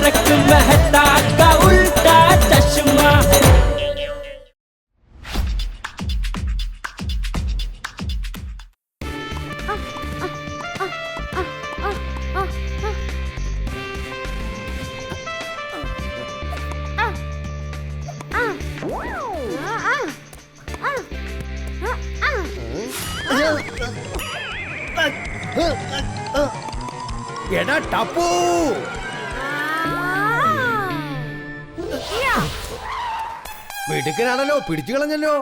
तारक मेहता का उल्टा चश्मा। എടാ ടപ്പു, മിടുക്കനാണല്ലോ, പിടിച്ചു കളഞ്ഞല്ലോ.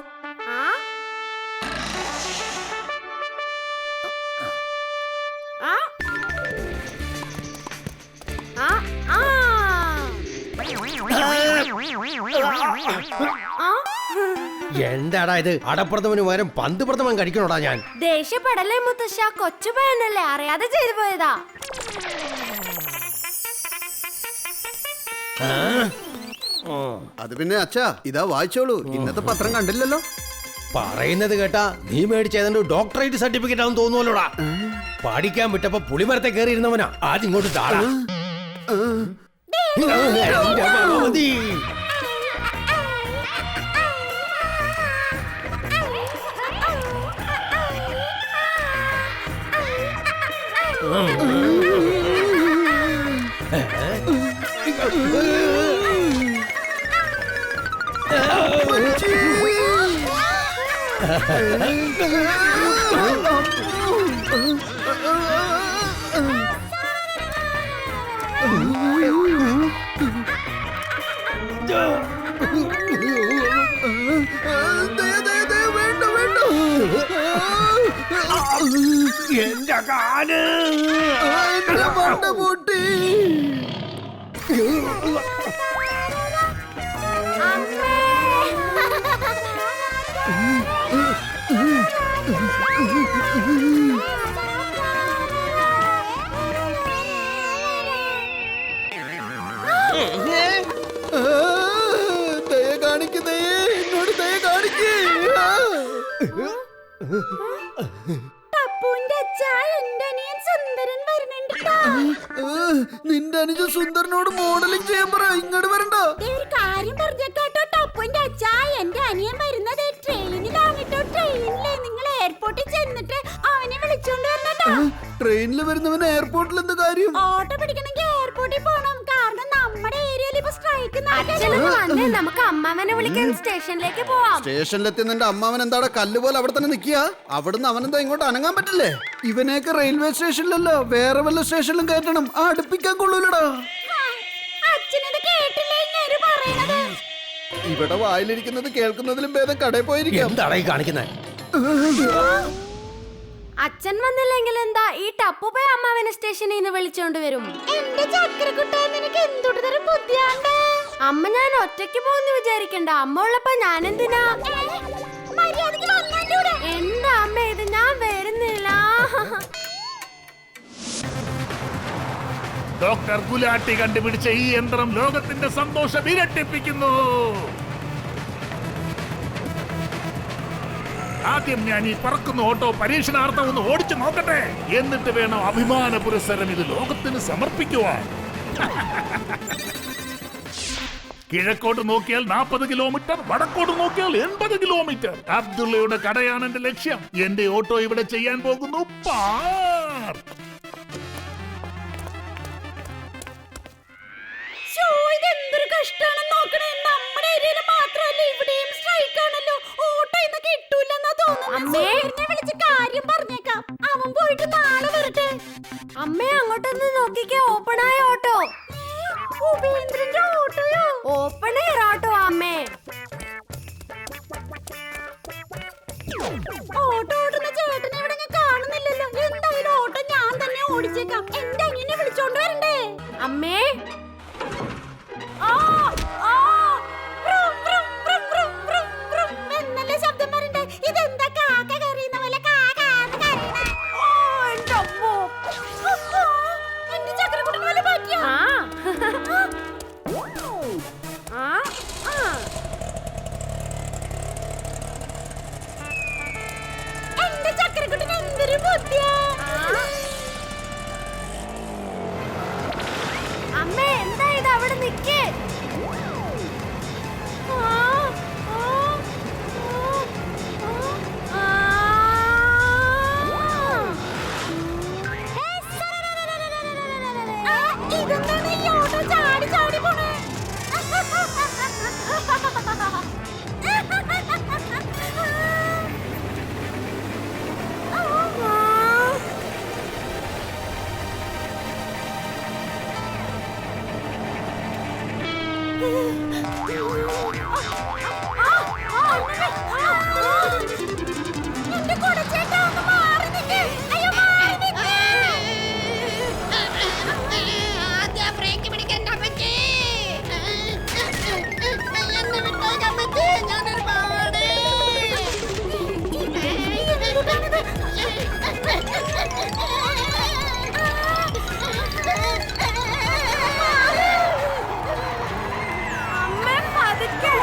എന്താടാ ഇത്? അടപ്രഥമന് പകരം പന്ത് പ്രഥമൻ കഴിക്കണോടാ ഞാൻ. ദേഷ്യപ്പെടല്ലേ മുത്തശ്ശ, കൊച്ചു പയ്യനല്ലേ, അറിയാതെ ചെയ്തു പോയതാ. അത് പിന്നെ അച്ഛാ, ഇതാ വായിച്ചോളൂ. ഇന്നത്തെ പത്രം കണ്ടില്ലല്ലോ. പറയുന്നത് കേട്ടാ നീ മേടിച്ചേതാണ്ട് ഡോക്ടറേറ്റ് സർട്ടിഫിക്കറ്റ് ആണെന്ന് തോന്നുവല്ലോടാ. പഠിക്കാൻ വിട്ടപ്പോ പുളിമരത്തെ കയറി ഇരുന്നവനാ. ആദ്യം ഇങ്ങോട്ട് താഴാ. എന്റെ കാല് പൊട്ടി. ദയ കാണിക്കുന്നേ, എന്നോട് ദയ കാണിക്കേ. നിന്റെ അനുജ സുന്ദരനോട് മോഡലിംഗ് ചെയ്യാൻ പറ, ഇങ്ങോട്ട് വരണ്ട. കാര്യം പറഞ്ഞേക്കാട്ടോ, ടപ്പുന്റെ അച്ഛ, എന്റെ അനിയൻ വരുന്നത് ട്രെയിനിലാണിട്ടോ. ട്രെയിനില് നിങ്ങൾ എയർപോർട്ടിൽ ചെന്നിട്ട് അവനെ വിളിച്ചോണ്ട് വരണട്ടോ. ട്രെയിനിൽ വരുന്നവന് എയർപോർട്ടിൽ എന്ത് കാര്യം? ഓട്ടോ പിടിക്കണമെങ്കിൽ എയർപോർട്ടിൽ പോണം, കാരണം നമ്മുടെ ഏരിയയിൽ ഇപ്പൊ സ്ട്രൈക്ക്. നമുക്ക് അമ്മാവനെ വിളിക്കാൻ സ്റ്റേഷനിലേക്ക് പോവാം. സ്റ്റേഷനിലെത്തി നിന്റെ അമ്മാവൻ എന്താടാ കല്ല് പോലെ അവിടെ തന്നെ നിക്കുക? അവിടുന്ന് അവനെന്താ ഇങ്ങോട്ട് അനങ്ങാൻ പറ്റില്ലേ? ഇവനെയൊക്കെ റെയിൽവേ സ്റ്റേഷനിലല്ലോ, വേറെ വല്ല സ്റ്റേഷനിലും കയറ്റണം. അടുപ്പിക്കാൻ കൊള്ളൂലടാ. ഇവിടെ വായിലിരിക്കുന്നത് കേൾക്കുന്നതിലും ഭേദം കടയിൽ പോയിരിക്കും. എന്താടാ ഈ കാണിക്കുന്നത്? അച്ഛൻ വന്നില്ലെങ്കിൽ എന്താ, ഈ ടപ്പു പോയി അമ്മാവനെ സ്റ്റേഷനിൽ നിന്ന് വിളിച്ചോണ്ട് വരും. എന്റെ ചക്കരക്കുട്ട, നിനക്ക് എന്തൊരു തരം ബുദ്ധിയാണ്ട്. അമ്മ ഞാൻ ഒറ്റയ്ക്ക് പോകുന്നു വിചാരിക്കണ്ട, അമ്മ ഉള്ളപ്പോ ഞാൻ എന്തിനാ? എന്താ അമ്മ ഇത്? ഞാൻ വരുന്നില്ല. ഡോക്ടർ ഗുലാട്ടി കണ്ടുപിടിച്ച ഈ യന്ത്രം ലോകത്തിന്റെ സന്തോഷം ഇരട്ടിപ്പിക്കുന്നു. ആദ്യം ഞാൻ ഈ പറക്കുന്ന ഓട്ടോ പരീക്ഷണാർത്ഥം ഒന്ന് ഓടിച്ചു നോക്കട്ടെ, എന്നിട്ട് വേണം അഭിമാന പുരസ്സരം ഇത് ലോകത്തിന് സമർപ്പിക്കുവാൻ. കിഴക്കോട്ട് നോക്കിയാൽ 40 കിലോമീറ്റർ, വടക്കോട്ട് നോക്കിയാൽ 80 കിലോമീറ്റർ. അബ്ദുള്ളയുടെ കടയാണ് എന്റെ ലക്ഷ്യം. എന്റെ ഓട്ടോ ഇവിടെ ചെയ്യാൻ പോകുന്നു പാർ. ഇതെന്തൊരു കഷ്ടാണ് നോക്കണേ. നമ്മുടെ ഏരിയയിൽ മാത്രമല്ല, ഇവിടെയും സ്ട്രൈക്ക് ആണല്ലോ. ഓട്ടോ ഇന്ന് കിട്ടൂലെന്നാ തോന്നുന്നു. വിളിച്ച് കാര്യം പറഞ്ഞേക്കാം, അവൻ പോയിട്ട് നാളെ വരട്ടെ. അമ്മേ, അങ്ങോട്ടൊന്ന് നോക്കിക്കേ, ഓപ്പൺ ആയ ഓട്ടോ. ഉപേന്ദ്രന്റെ ഓട്ടോയോ? ഓപ്പൺ എയർ ഓട്ടോ അമ്മേ. ഓട്ടോ ഓടുന്ന ചേട്ടനെ ഇവിടെ ഞാൻ കാണുന്നില്ലല്ലോ. എന്തായാലും ഓട്ടോ ഞാൻ തന്നെ ഓടിച്ചേക്കാം. എന്റെ അനിയനെ വിളിച്ചോണ്ട് വരണ്ടേ അമ്മേ? എന്നല്ലേ ശബ്ദം വരണ്ടേ? ഇതെന്താ കാക്ക കരയുന്ന പോലെ? എന്റെ ചക്രക്കുട്ടന് വല്ല പറ്റിയോ? എന്റെ ചക്രക്കുട്ടന് എന്തൊരു ബുദ്ധിയാ. അമ്മേ, എന്താ ഇത്? പതുക്കെ. ഇതെന്താണ് ഈ ഓട്ടോ ചാടി ചാടി പോണേ? എന്റെ കുടച്ചേട്ടാ ഒന്ന് മാറി നിൽക്ക്. അയ്യോ മാറി നിൽക്ക്. ആദ്യം ബ്രേക്ക് പിടിക്കണ്ട അമ്മച്ചി. എന്നെ വിട്ടേക്ക് അമ്മച്ചി, ഞാനൊരു പാവാണ്. അമ്മേ പതുക്കെ.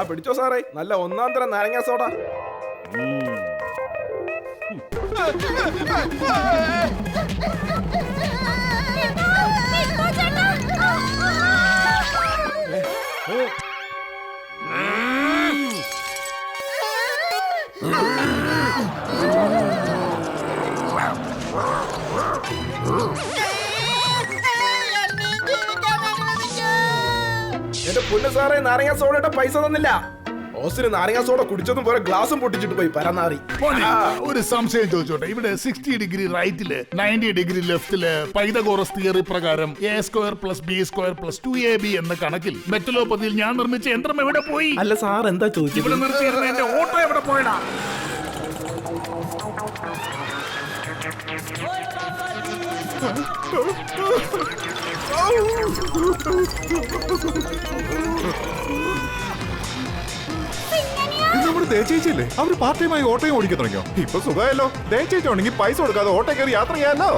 പിടിച്ചോ സാറേ, നല്ല ഒന്നാം തരം നാരങ്ങ സോഡ. നിൽക്കൂ ചേട്ടാ. എന്റെ പൊന്നു സാറേ, നാരങ്ങ സോഡയുടെ പൈസ തന്നില്ല. ഓസിന് നാരങ്ങ സോഡ കുടിച്ചതും പോലെ ഗ്ലാസും പൊട്ടിച്ചിട്ട് പോയി പരനാറി. മോനെ, ഒരു സംശയം ചോദിച്ചോട്ടെ. ഇവിടെ 60 ഡിഗ്രി റൈറ്റില് 90 ഡിഗ്രി ലെഫ്റ്റില് പൈതഗോറസ് തിയറി പ്രകാരം A² + B² + 2AB എന്ന കണക്കിൽ മെറ്റലോപ്പതിയിൽ ഞാൻ നിർമ്മിച്ച യന്ത്രം എവിടെ പോയി? അല്ല സാർ, എന്താ ചോദിച്ചത്? ഇവിടെ നിർത്തിയിരുന്ന എന്റെ ഓട്ടോ എവിടെ പോയടാ? നമ്മുടെ ദേച്ചേച്ചിയല്ലേ, അവര് പാർട്ട് ടൈമായി ഓട്ടോയും ഓടിക്കാൻ തുടങ്ങിയോ? ഇപ്പൊ സുഖമായല്ലോ. ദേച്ചേച്ചി ഉണ്ടെങ്കിൽ പൈസ കൊടുക്കാതെ ഓട്ടോ കയറി യാത്ര ചെയ്യാലോ.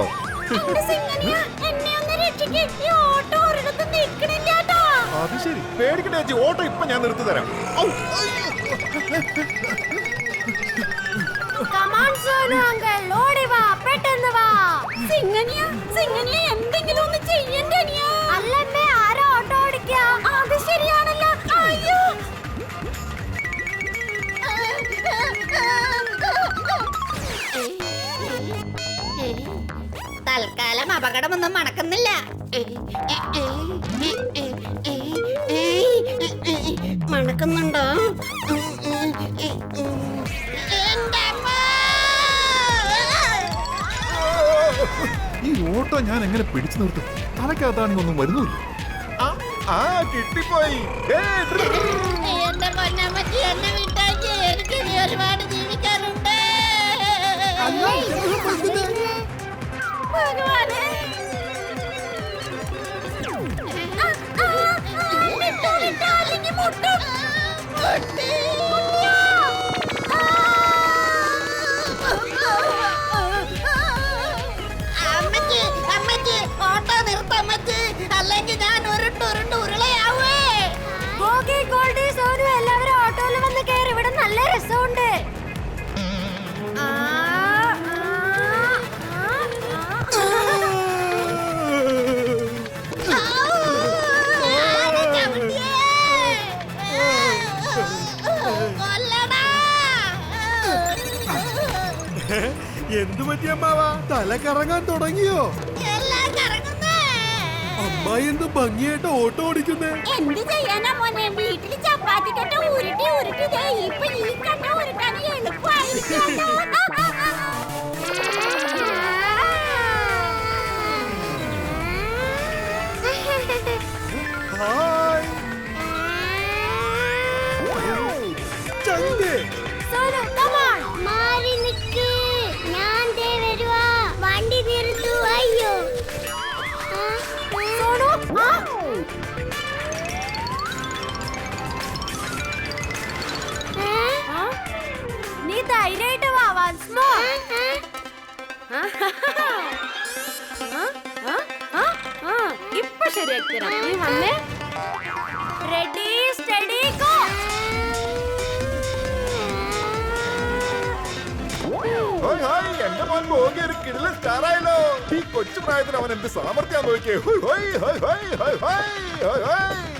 എന്റെ സിംഗനിയ, എന്നെ ഒന്ന് രക്ഷിക്ക്. ഈ ഓട്ടോ ഒരിടത്ത് നിൽക്കണില്ല ട്ടോ. അത് ശരി, പേടിക്കണ്ട ചേച്ചി, ഓട്ടോ ഇപ്പൊ ഞാൻ നിർത്തി തരാം. Come on, സോനു അങ്കിൾ, ഓടി വാ, പെട്ടെന്ന് വാ. സിംഗനിയ, സിംഗനിയ എന്തെങ്കിലും ഒന്ന് ചെയ്യണ്ടേ നീ? അല്ലമ്മേ, ആരാ ഓട്ടോ ഓടിക്കാ? അത് ശരിയാണല്ലോ. അയ്യോ, തൽക്കാലം അപകടമൊന്നും മണക്കുന്നില്ല. മണക്കുന്നുണ്ടോ? എന്റെ അമ്മ! ഈ ഓട്ടോ ഞാൻ എങ്ങനെ പിടിച്ചു നിർത്തും? തലക്കകത്താണെങ്കിൽ ഒന്നും വരുന്നില്ല. ആ കിട്ടിപ്പോയി. എന്റെ പൊന്നമ്മച്ചി, എന്നെ വിട്ടാക്കി. എനിക്ക് ഇനി ഒരുപാട് ജീവിക്കാനുണ്ട്. ഭഗവാനേ. വിട്ടോ, വിട്ടോ, അല്ലെങ്കിൽ മുട്ടും. മുട്ടിയോ? അമ്മച്ചി, അമ്മച്ചി, ഓട്ടോ നിർത്തമ്മച്ചി, അല്ലെങ്കിൽ ഞാൻ ഉരുളയാവേ. ഗോഗി, ഗോൾഡി, സോനു എല്ലാവരും ഓട്ടോയിൽ വന്ന് കയറി. ഇവിടെ നല്ല രസമുണ്ട്. എന്തു പറ്റി അമ്മാവാ? തല കറങ്ങാൻ തുടങ്ങിയോ? അമ്മായി എന്ത് ഭംഗിയായിട്ട് ഓട്ടോ ഓടിക്കുന്നേ. എന്ത് ചെയ്യാനാ മോനെ, വീട്ടിൽ ചപ്പാത്തി കട്ട ഉരുട്ടി ഉരുട്ടി ദേ ഇപ്പൊ ഈ കട്ട ഉരുട്ടാൻ എളുപ്പമായിരിക്കും. ഹായ്. ചങ്കേ, സോനു, come on. മാറി നിക്ക്, ഞാൻ ദേ വരുവാ. വണ്ടി നിർത്തൂ. അയ്യോ സോനു, നീ ധൈര്യമായിട്ട് വാ. once more. ഇപ്പൊ ശരിയാക്കി തരാം. നീ വന്നേ. Ready, study, go. Hi hi, എന്റെ മോൻ ബോഗി ഒരു കിടിലൻ സ്റ്റാറായല്ലോ. ഈ കൊച്ചു പ്രായത്തിൽ അവൻ എന്ത് സാമർത്ഥ്യം നോക്കിയേ. ഹുയ്, ഹുയ്, ഹുയ്, ഹുയ്, ഹുയ്, ഹുയ്, ഹുയ്.